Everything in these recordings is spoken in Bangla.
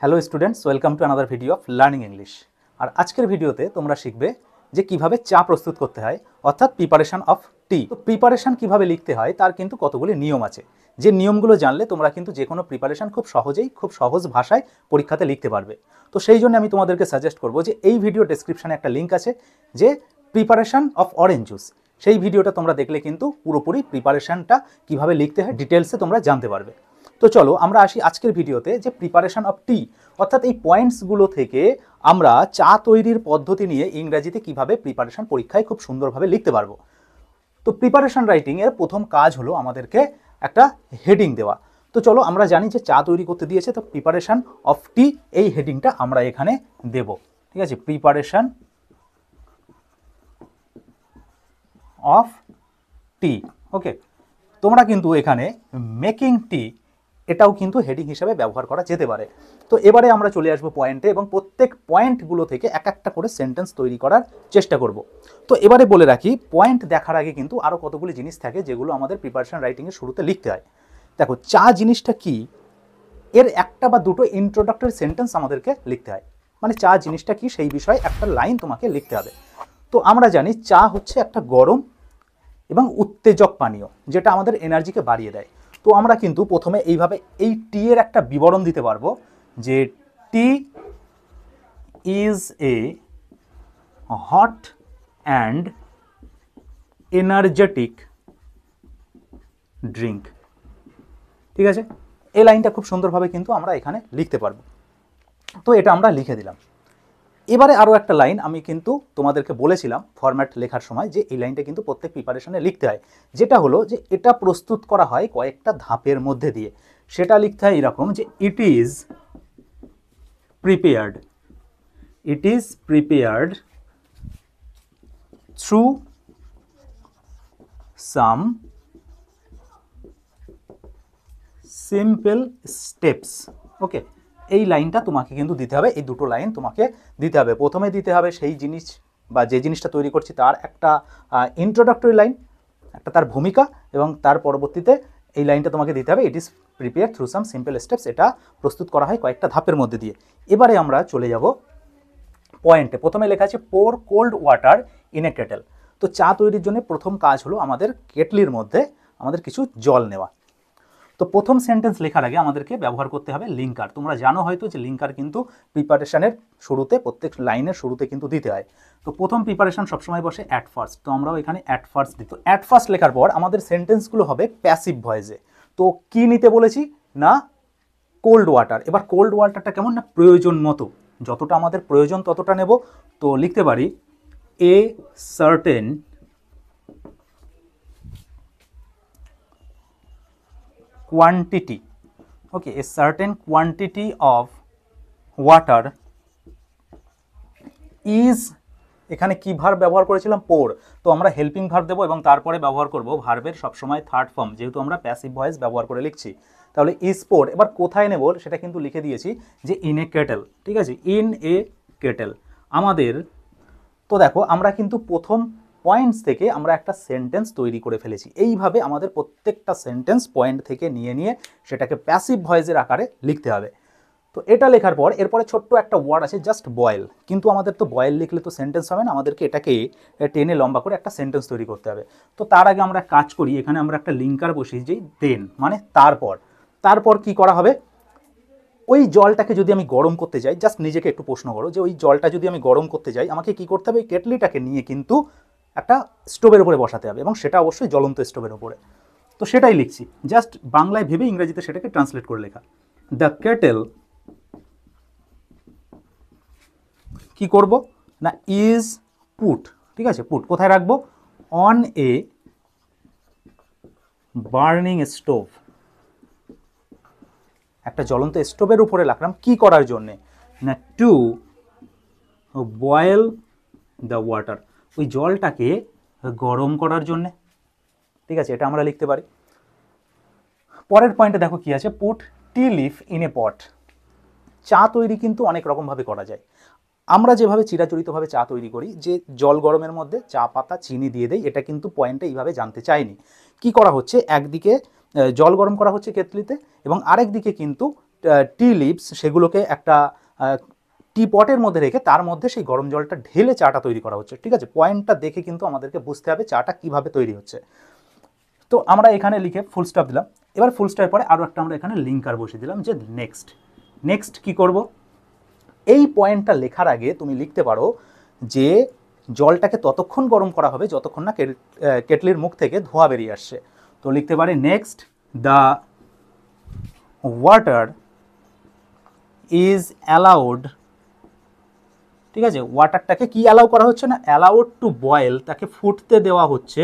Hello students, welcome to another video of learning English. আর আজকের ভিডিওতে তোমরা শিখবে যে কিভাবে চা প্রস্তুত করতে হয়, অর্থাৎ প্রিপারেশন অফ টি। তো প্রিপারেশন কিভাবে লিখতে হয় তার কিন্তু কতগুলি নিয়ম আছে, যে নিয়মগুলো জানলে তোমরা কিন্তু যে কোনো প্রিপারেশন খুব সহজেই খুব সহজ ভাষায় পরীক্ষাতে লিখতে পারবে। তো সেই জন্য আমি তোমাদেরকে সাজেস্ট করবো যে এই ভিডিও ডেসক্রিপশনে একটা লিঙ্ক আছে, যে প্রিপারেশন অফ অরেঞ্জ জুস। সেই ভিডিওটা তোমরা দেখলে কিন্তু পুরোপুরি প্রিপারেশনটা কিভাবে লিখতে হয় ডিটেলসে তোমরা জানতে পারবে। তো চলো আমরা আসি আজকের ভিডিওতে, যে প্রিপারেশন অফ টি, অর্থাৎ এই পয়েন্টসগুলো থেকে আমরা চা তৈরির পদ্ধতি নিয়ে ইংরেজিতে কিভাবে প্রিপারেশন পরীক্ষায় খুব সুন্দরভাবে লিখতে পারবো। তো প্রিপারেশন রাইটিং এর প্রথম কাজ হলো আমাদেরকে একটা হেডিং দেওয়া। তো চলো আমরা জানি যে চা তৈরি করতে দিয়েছে, তো প্রিপারেশন অফ টি এই হেডিংটা আমরা এখানে দেব। ঠিক আছে, প্রিপারেশন অফ টি। ওকে, তোমরা কিন্তু এখানে মেকিং টি এটাও কিন্তু হেডিং হিসাবে ব্যবহার করা যেতে পারে। তো এবারে আমরা চলে আসবো পয়েন্টে, এবং প্রত্যেক পয়েন্টগুলো থেকে এক একটা করে সেন্টেন্স তৈরি করার চেষ্টা করব। তো এবারে বলে রাখি, পয়েন্ট দেখার আগে কিন্তু আরও কতগুলি জিনিস থাকে যেগুলো আমাদের প্রিপারেশন রাইটিংয়ের শুরুতে লিখতে হয়। দেখো, চা জিনিসটা কি, এর একটা বা দুটো ইন্ট্রোডাক্টরি সেন্টেন্স আমাদেরকে লিখতে হয়। মানে চা জিনিসটা কি সেই বিষয়ে একটা লাইন তোমাকে লিখতে হবে। তো আমরা জানি চা হচ্ছে একটা গরম এবং উত্তেজক পানীয়, যেটা আমাদের এনার্জিকে বাড়িয়ে দেয়। তো আমরা কিন্তু প্রথমে এইভাবে এই টি এর একটা বিবরণ দিতে পারবো, যে tea is a hot and energetic drink. ঠিক আছে, এই লাইনটা খুব সুন্দরভাবে কিন্তু আমরা এখানে লিখতে পারবো। তো এটা আমরা লিখে দিলাম। এবারে আরও একটা লাইন আমি কিন্তু তোমাদেরকে বলেছিলাম ফরম্যাট লেখার সময়, যে এই লাইনটা কিন্তু প্রত্যেক প্রিপারেশনে লিখতে হয়, যেটা হলো যে এটা প্রস্তুত করা হয় কয়েকটা ধাপের মধ্যে দিয়ে। সেটা লিখতে হয় এরকম, যে it is prepared through some simple steps. Okay, এই লাইনটা তোমাকে কিন্তু দিতে হবে, এই দুটো লাইন তোমাকে দিতে হবে। প্রথমে দিতে হবে সেই জিনিস বা যে জিনিসটা তৈরি করছি তার একটা ইন্ট্রোডাক্টরি লাইন, একটা তার ভূমিকা, এবং তার পরবর্তীতে এই লাইনটা তোমাকে দিতে হবে, it is prepare through some simple steps. এটা প্রস্তুত করা হয় কয়েকটা ধাপের মধ্যে দিয়ে। এবারে আমরা চলে যাব পয়েন্টে। প্রথমে লেখা আছে pour cold water in a kettle. তো চা তৈরির জন্য প্রথম কাজ হলো আমাদের কেটলির মধ্যে আমাদের কিছু জল নেওয়া। তো প্রথম সেন্টেন্স লেখার আগে আমাদেরকে ব্যবহার করতে হবে লিঙ্কার। তোমরা জানো হয়তো যে লিঙ্কার কিন্তু প্রিপারেশনের শুরুতে, প্রত্যেক লাইনের শুরুতে কিন্তু দিতে হয়। তো প্রথম প্রিপারেশন সবসময় বসে অ্যাট ফার্স্ট, তো আমরাও এখানে অ্যাট ফার্স্ট দিই। তো অ্যাট ফার্স্ট লেখার পর আমাদের সেন্টেন্সগুলো হবে প্যাসিভ ভয়েসে। তো কি নিতে বলেছি না, কোল্ড ওয়াটার। এবার কোল্ড ওয়াটারটা কেমন না, প্রয়োজন মতো, যতটা আমাদের প্রয়োজন ততটা নেব। তো লিখতে পারি a certain quantity, okay, a certain quantity of water is, এখানে কি ভার্ব ব্যবহার করেছিলাম, পোর। তো আমরা হেল্পিং ভার্ব দেবো এবং তারপরে ব্যবহার করব ভার্বের সবসময় থার্ড ফর্ম, যেহেতু আমরা প্যাসিভ ভয়েস ব্যবহার করে লিখছি। তাহলে ইজ পোর, এবার কোথায় নেব সেটা কিন্তু লিখে দিয়েছি, যে ইন এ কেটেল। ঠিক আছে, ইন এ কেটেল আমাদের। তো দেখো, আমরা কিন্তু প্রথম পয়েন্টস থেকে আমরা একটা সেন্টেন্স তৈরি করে ফেলেছি। এইভাবে আমাদের প্রত্যেকটা সেন্টেন্স পয়েন্ট থেকে নিয়ে নিয়ে সেটাকে প্যাসিভ ভয়েসের আকারে লিখতে হবে। তো এটা লেখার পর এরপরে ছোট্ট একটা ওয়ার্ড আছে জাস্ট বয়েল, কিন্তু আমাদের তো বয়েল লিখলে তো সেন্টেন্স হবে না, আমাদেরকে এটাকে টেনে লম্বা করে একটা সেন্টেন্স তৈরি করতে হবে। তো তার আগে আমরা কাজ করি, এখানে আমরা একটা লিঙ্কার বসিয়ে দিই, দেন মানে তারপর কি করা হবে, ওই জলটাকে যদি আমি গরম করতে যাই, জাস্ট নিজেকে একটু প্রশ্ন করো, যে ওই জলটা যদি আমি গরম করতে যাই আমাকে কি করতে হবে, ওই কেটলিটাকে নিয়ে কিন্তু একটা স্টোভের উপরে বসাতে হবে, এবং সেটা অবশ্যই জ্বলন্ত স্টোভের উপরে। তো সেটাই লিখছি, জাস্ট বাংলায় ভেবে ইংরেজিতে সেটাকে ট্রান্সলেট করে লেখা। দ্য কেটেল কি করব না, ইজ পুট। ঠিক আছে, পুট কোথায় রাখবো, অন এ বার্নিং স্টোভ, একটা জ্বলন্ত স্টোভের উপরে রাখলাম কি করার জন্যে না, টু বয়েল দ্য ওয়াটার, ওই জলটাকে গরম করার জন্যে। ঠিক আছে, এটা আমরা লিখতে পারি। পরের পয়েন্টে দেখো কি আছে, put tea leaf in a pot. চা তৈরি কিন্তু অনেক রকমভাবে করা যায়। আমরা যেভাবে চিরাচরিতভাবে চা তৈরি করি, যে জল গরমের মধ্যে চা পাতা চিনি দিয়ে দেই, এটা কিন্তু পয়েন্টে এইভাবে জানতে চাইনি। কি করা হচ্ছে, একদিকে জল গরম করা হচ্ছে কেতলিতে, এবং আরেক দিকে কিন্তু টি লিভস সেগুলোকে একটা টি পটের মধ্যে রেখে তার মধ্যে সেই গরম জলটা ঢেলে চাটা তৈরি করা হচ্ছে। ঠিক আছে, পয়েন্টটা দেখে কিন্তু আমাদেরকে বুঝতে হবে চাটা কিভাবে তৈরি হচ্ছে। তো আমরা এখানে লিখে ফুল স্টপ দিলাম। এবার ফুল স্টপের পরে আরও একটা আমরা এখানে লিঙ্কার বসিয়ে দিলাম যে নেক্সট। নেক্সট কি করব, এই পয়েন্টটা লেখার আগে তুমি লিখতে পারো যে জলটাকে ততক্ষণ গরম করা হবে যতক্ষণ না কেটলির মুখ থেকে ধোঁয়া বেরিয়ে আসছে। তো লিখতে পারি next the water is allowed, ঠিক আছে, ওয়াটারটাকে কি অ্যালাউ করা হচ্ছে না, অ্যালাউড টু বয়েল, তাকে ফুটতে দেওয়া হচ্ছে,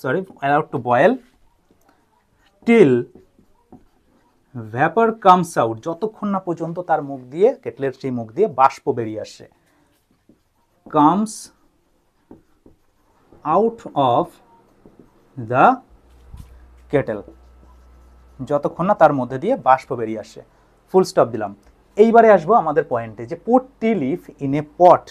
sorry allowed to boil till vapour comes out, যতক্ষণ না পর্যন্ত তার মুখ দিয়ে, কেটলের সেই মুখ দিয়ে বাষ্প বেরিয়ে আসে। Comes out of the kettle, যতক্ষণ না তার মধ্যে দিয়ে বাষ্প বেরিয়ে আসে। ফুল স্টপ দিলাম। এইবারে আসবো আমাদের পয়েন্টে যে put tea leaf in a pot.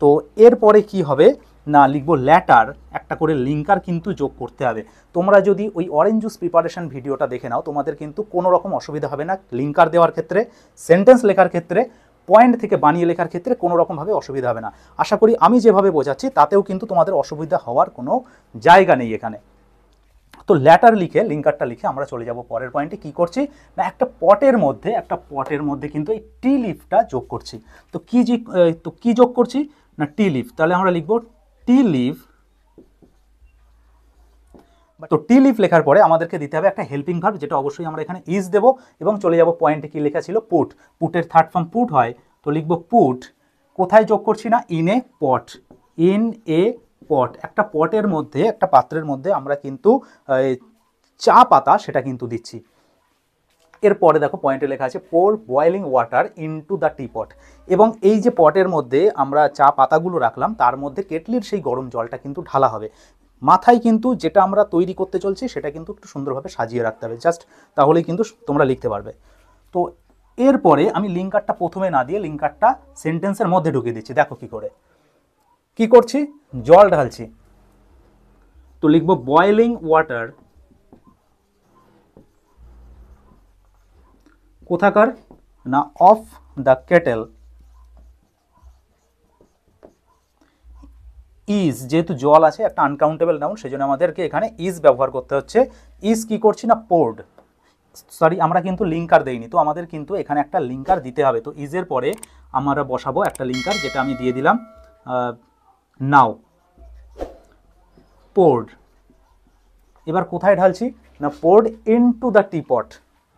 তো এরপরে কি হবে না, লিখবো ল্যাটার, একটা করে লিঙ্কার কিন্তু যোগ করতে হবে। তোমরা যদি ওই অরেঞ্জ জুস প্রিপারেশন ভিডিওটা দেখে নাও, তোমাদের কিন্তু কোনো রকম অসুবিধা হবে না লিঙ্কার দেওয়ার ক্ষেত্রে, সেন্টেন্স লেখার ক্ষেত্রে, পয়েন্ট থেকে বানিয়ে লেখার ক্ষেত্রে কোনো রকমভাবে অসুবিধা হবে না। আশা করি আমি যেভাবে বোঝাচ্ছি তাতেও কিন্তু তোমাদের অসুবিধা হওয়ার কোনো জায়গা নেই এখানে। তো ল্যাটার লিখে, লিঙ্কারটা লিখে আমরা চলে যাব পরের পয়েন্টে। কি করছি না, একটা পটের মধ্যে কিন্তু এই টি লিফটা যোগ করছি। তো কি যোগ করছি না, টি লিফ। তাহলে আমরা লিখব টি লিফ। তো টি লিফ লেখার পরে আমাদেরকে দিতে হবে একটা হেল্পিং ভার্ব, যেটা অবশ্যই আমরা এখানে ইজ দেব, এবং চলে যাব পয়েন্টে কি লেখা ছিল, পুট। পুটের থার্ড ফর্ম পুট হয়, তো লিখব পুট। কোথায় যোগ করছি না, in a pot. In a পট, একটা পটের মধ্যে, একটা পাত্রের মধ্যে আমরা কিন্তু চা পাতা সেটা কিন্তু দিচ্ছি। এরপরে দেখো পয়েন্টে লেখা আছে পোর বয়েলিং ওয়াটার ইনটু দ্য টি পট, এবং এই যে পটের মধ্যে আমরা চা পাতাগুলো রাখলাম তার মধ্যে কেটলির সেই গরম জলটা কিন্তু ঢালা হবে। মাথায় কিন্তু যেটা আমরা তৈরি করতে চলছি সেটা কিন্তু একটু সুন্দরভাবে সাজিয়ে রাখতে হবে, জাস্ট তাহলেই কিন্তু তোমরা লিখতে পারবে। তো এরপরে আমি লিঙ্কারটা প্রথমে না দিয়ে লিঙ্কারটা সেন্টেন্সের মধ্যে ঢুকিয়ে দিচ্ছি। দেখো কি করে কি করছি, জল ঢালছি, তো লিখব বয়েলিং ওয়াটার, কোথাকার না, অফ দ্য কেটেল ইজ, যেহেতু জল আছে একটা আনকাউন্টেবল নাউন, সেজন্য আমাদেরকে এখানে ইজ ব্যবহার করতে হচ্ছে। ইজ কি করছি না, পোর্ড, সরি আমরা কিন্তু লিঙ্কার দেইনি, তো আমাদের কিন্তু এখানে একটা লিঙ্কার দিতে হবে। তো ইজের পরে আমরা বসাবো একটা লিঙ্কার, যেটা আমি দিয়ে দিলাম নাও, পোর্ড। এবার কোথায় ঢালছি না, পোর্ড ইনটু দ্য টি পট,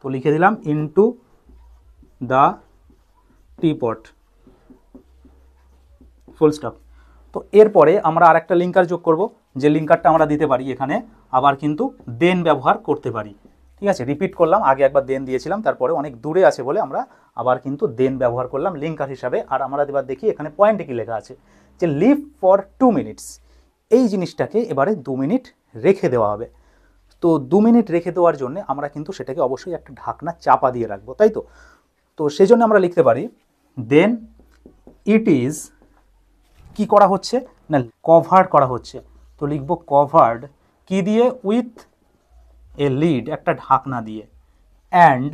তো লিখে দিলাম into the T pot, full stop. তো এরপরে আমরা আরেকটা লিঙ্কার যোগ করব, যে লিঙ্কারটা আমরা দিতে পারি এখানে আবার কিন্তু দেন ব্যবহার করতে পারি। ঠিক আছে, রিপিট করলাম, আগে একবার দেন দিয়েছিলাম, তারপরে অনেক দূরে আছে বলে আমরা আবার কিন্তু দেন ব্যবহার করলাম লিঙ্কার হিসাবে। আর আমরা এবার দেখি এখানে পয়েন্টে কি লেখা আছে, যে লিভ ফর 2 মিনিটস, এই জিনিসটাকে এবারে 2 মিনিট রেখে দেওয়া হবে। তো 2 মিনিট রেখে দেওয়ার জন্য আমরা কিন্তু সেটাকে অবশ্যই একটা ঢাকনা চাপা দিয়ে রাখবো, তাই তো। তো সেজন্য আমরা লিখতে পারি দেন ইট ইজ, কি করা হচ্ছে না, কভার্ড করা হচ্ছে, তো লিখব কভার্ড কি দিয়ে, উইথ এ লিড, একটা ঢাকনা দিয়ে, অ্যান্ড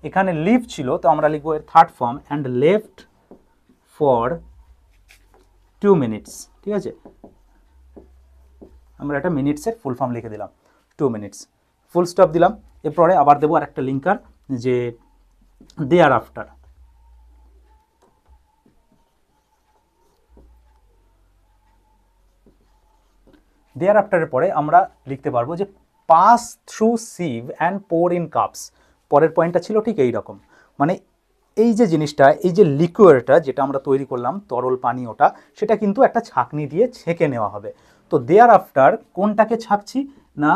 এখানে লিভ ছিল তো আমরা লিখবো এর third form, and left for 2 minutes. ঠিক আছে, আমরা একটা মিনিটসের ফুল ফর্ম লিখে দিলাম 2 মিনিটস, ফুল স্টপ দিলাম। এরপরে আবার দেবো আর একটা লিঙ্কার, যে দেয়ার আফটার, দেয়ার আফটারের পরে আমরা লিখতে পারবো যে pass through sieve and pour in cups. পরের পয়েন্টটা ছিল ঠিক এই রকম, মানে এই যে জিনিসটা, এই যে লিকুইডটা যেটা আমরা তৈরি করলাম তরল পানীয়টা, সেটা কিন্তু একটা ছাঁকনি দিয়ে ছেঁকে নেওয়া হবে। তো দেয়ার আফটার কোনটাকে ছাঁকছি না,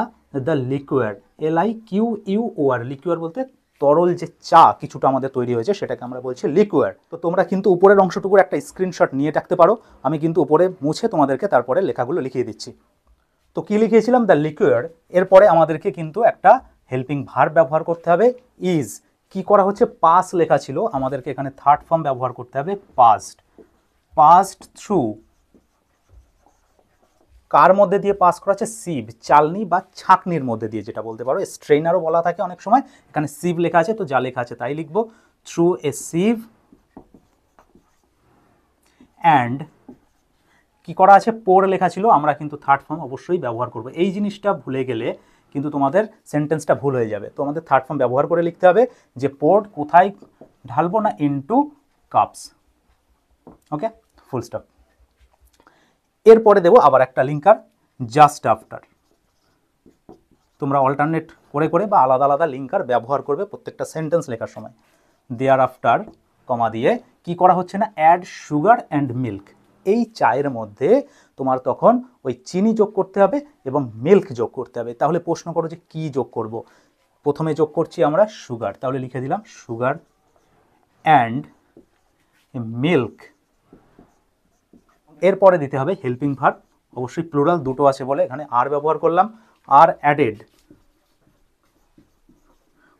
দ্য লিকুইড, LIQUOR, লিকুইড বলতে তরল যে চা কিছুটা আমাদের তৈরি হয়েছে সেটাকে আমরা বলছি লিকুইড। তো তোমরা কিন্তু উপরের অংশটুকুর একটা স্ক্রিনশট নিয়ে রাখতে পারো, আমি কিন্তু উপরে মুছে তোমাদেরকে তারপরে লেখাগুলো লিখিয়ে দিচ্ছি। তো কি লিখিয়েছিলাম, দ্য লিকুইড, এরপরে আমাদেরকে কিন্তু একটা হেল্পিং ভার্ব ব্যবহার করতে হবে, ইজ। কি করা হচ্ছে, পাস লেখা ছিল, আমাদেরকে এখানে থার্ড ফর্ম ব্যবহার করতে হবে পাস্ট, পাস্ট থ্রু কার মধ্যে দিয়ে পাস করা হচ্ছে? সিভ, চালনি বা ছাঁকনির মধ্যে দিয়ে, যেটা বলতে পারো স্ট্রেনারও বলা থাকে অনেক সময়। এখানে সিভ লেখা আছে, তো যা লেখা আছে তাই লিখবো। থ্রু এ সিভ অ্যান্ড কি করা আছে? পোর লেখা ছিল, আমরা কিন্তু থার্ড ফর্ম অবশ্যই ব্যবহার করব। এই জিনিসটা ভুলে গেলে কিন্তু তোমাদের সেন্টেন্সটা ভুল হয়ে যাবে। তো আমাদের থার্ড ফর্ম ব্যবহার করে লিখতে হবে যে পোর কোথায় ঢালবো না, ইনটু কাপস। ওকে, ফুল স্টপ। এরপরে দেবো আবার একটা লিঙ্কার, জাস্ট আফটার। তোমরা অল্টারনেট করে করে বা আলাদা আলাদা লিঙ্কার ব্যবহার করবে প্রত্যেকটা সেন্টেন্স লেখার সময়। দেয়ার আফটার কমা দিয়ে কি করা হচ্ছে না? Add sugar and milk. এই চায়ের মধ্যে তোমার তখন ওই চিনি যোগ করতে হবে এবং মিল্ক যোগ করতে হবে। তাহলে প্রশ্ন করো যে কি যোগ করব? প্রথমে যোগ করছি আমরা সুগার, তাহলে লিখে দিলাম সুগার অ্যান্ড মিল্ক। এরপরে দিতে হবে হেল্পিং ভার্ব, অবশ্যই প্লুরাল দুটো আছে বলে এখানে আর ব্যবহার করলাম। আর অ্যাডেড,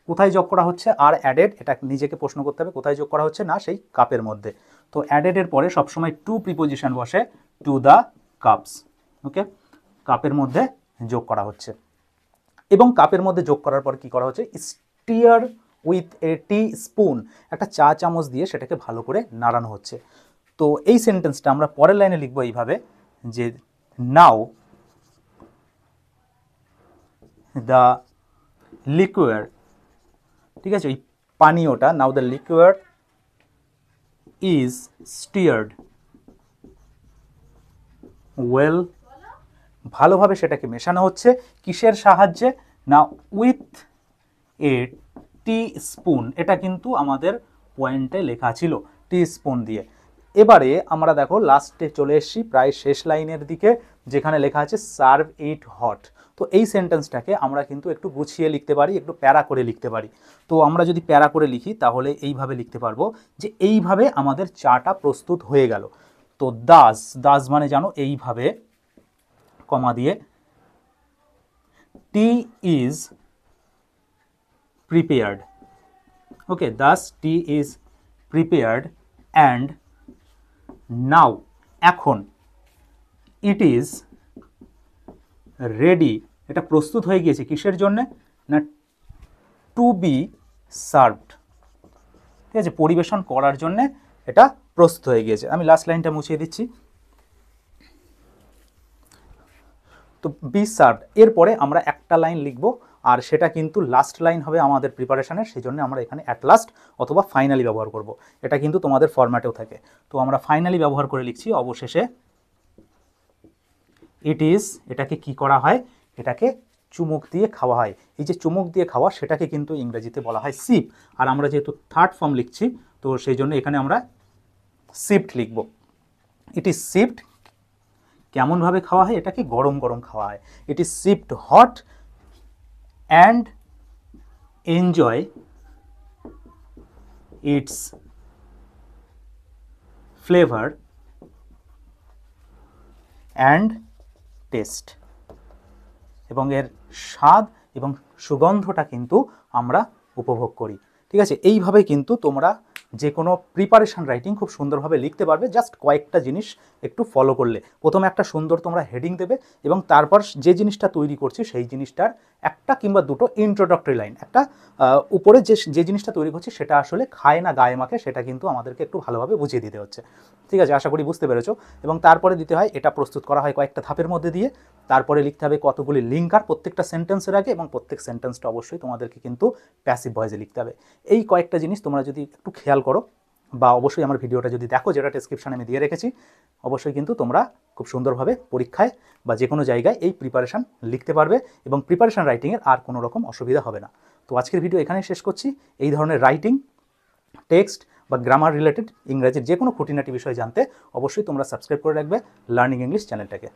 কোথায় যোগ করা হচ্ছে? আর অ্যাডেড, এটা নিজেকে প্রশ্ন করতে হবে কোথায় যোগ করা হচ্ছে, না সেই কাপের মধ্যে। তো অ্যাডেডের পরে সবসময় টু প্রিপোজিশন বসে, টু দ্য কাপস। ওকে, কাপের মধ্যে যোগ করা হচ্ছে। এবং কাপের মধ্যে যোগ করার পর কি করা হচ্ছে? Stair with a T spoon, একটা চা চামচ দিয়ে সেটাকে ভালো করে নাড়ানো হচ্ছে। তো এই সেন্টেন্সটা আমরা পরের লাইনে লিখবো এইভাবে যে নাও দ্য লিকুয়ার, ঠিক আছে, এই পানীয়টা, now the liquor is stirred well, ভালোভাবে সেটাকে মেশানো হচ্ছে। কিসের সাহায্যে? না উইথ এ টি স্পুন, এটা কিন্তু আমাদের পয়েন্টে লেখা ছিল টি স্পুন দিয়ে। এবারে আমরা দেখো লাস্টে চলে এসেছি, প্রায় শেষ লাইনের দিকে, যেখানে লেখা আছে সার্ভ ইট হট। তো এই সেন্টেন্সটাকে আমরা কিন্তু একটু গুছিয়ে লিখতে পারি, একটু প্যারা করে লিখতে পারি। তো আমরা যদি প্যারা করে লিখি তাহলে এইভাবে লিখতে পারবো যে এইভাবে আমাদের চাটা প্রস্তুত হয়ে গেল। তো দাস, দাস মানে জানো এইভাবে কমা দিয়ে tea is prepared. Okay, thus tea is prepared and now, এখন, ইট ইজ রেডি, এটা প্রস্তুত হয়ে গিয়েছে কিসের জন্যে? না টু বি সার্ভড, ঠিক আছে, পরিবেশন করার জন্যে এটা প্রস্তুত হয়ে গিয়েছে। আমি লাস্ট লাইনটা মুছিয়ে দিচ্ছি। তো বি সার্ভড, এরপরে আমরা একটা লাইন লিখব, আর সেটা কিন্তু লাস্ট লাইন হবে আমাদের প্রিপারেশনের, সেই জন্য আমরা এখানে অ্যাট লাস্ট অথবা ফাইনালি ব্যবহার করব। এটা কিন্তু তোমাদের ফরম্যাটেও থাকে। তো আমরা ফাইনালি ব্যবহার করে লিখছি অবশেষে। ইট ইজ, এটাকে কি করা হয়? এটাকে চুমুক দিয়ে খাওয়া হয়। এই যে চুমুক দিয়ে খাওয়া, সেটাকে কিন্তু ইংরেজিতে বলা হয় সিপ। আর আমরা যেহেতু থার্ড ফর্ম লিখছি, তো সেই জন্য এখানে আমরা সিপড লিখব। ইট ইজ সিপড, কেমনভাবে খাওয়া হয়? এটাকে গরম গরম খাওয়া হয়। It is sipped hot and enjoy its flavour and taste, এবং এর স্বাদ এবং সুগন্ধটা কিন্তু আমরা উপভোগ করি। ঠিক আছে, এইভাবে কিন্তু তোমরা যে কোনো প্রিপারেশন রাইটিং খুব সুন্দরভাবে লিখতে পারবে, জাস্ট কয়েকটা জিনিস একটু ফলো করলে। প্রথমে একটা সুন্দর তোমরা হেডিং দেবে, এবং তারপর যে জিনিসটা তৈরি করছি সেই জিনিসটার একটা কিংবা দুটো ইন্ট্রোডাক্টরি লাইন, একটা উপরে যে জিনিসটা তৈরি করছি সেটা আসলে খায় না গায়ে মাখে, সেটা কিন্তু আমাদেরকে একটু ভালোভাবে বুঝিয়ে দিতে হচ্ছে। ঠিক আছে, আশা করি বুঝতে পেরেছো। এবং তারপরে দিতে হয়, এটা প্রস্তুত করা হয় কয়েকটা ধাপের মধ্যে দিয়ে। তারপরে লিখতে হবে কতগুলি লিঙ্কার প্রত্যেকটা সেন্টেন্সের আগে, এবং প্রত্যেক সেন্টেন্সটা অবশ্যই তোমাদেরকে কিন্তু প্যাসিভ ভয়েসে লিখতে হবে। এই কয়েকটা জিনিস তোমরা যদি একটু খেয়াল করো, বা অবশ্যই আমার ভিডিওটা যদি দেখো, যেটা ডেসক্রিপশানে আমি দিয়ে রেখেছি, অবশ্যই কিন্তু তোমরা খুব সুন্দরভাবে পরীক্ষায় বা যে কোনো জায়গায় এই প্রিপারেশান লিখতে পারবে, এবং প্রিপারেশান রাইটিংয়ের আর কোনো রকম অসুবিধা হবে না। তো আজকের ভিডিও এখানেই শেষ করছি। এই ধরনের রাইটিং, টেক্সট বা গ্রামার রিলেটেড ইংরেজির যে কোনো খুঁটিনাটি বিষয় জানতে অবশ্যই তোমরা সাবস্ক্রাইব করে রাখবে লার্নিং ইংলিশ চ্যানেলটাকে।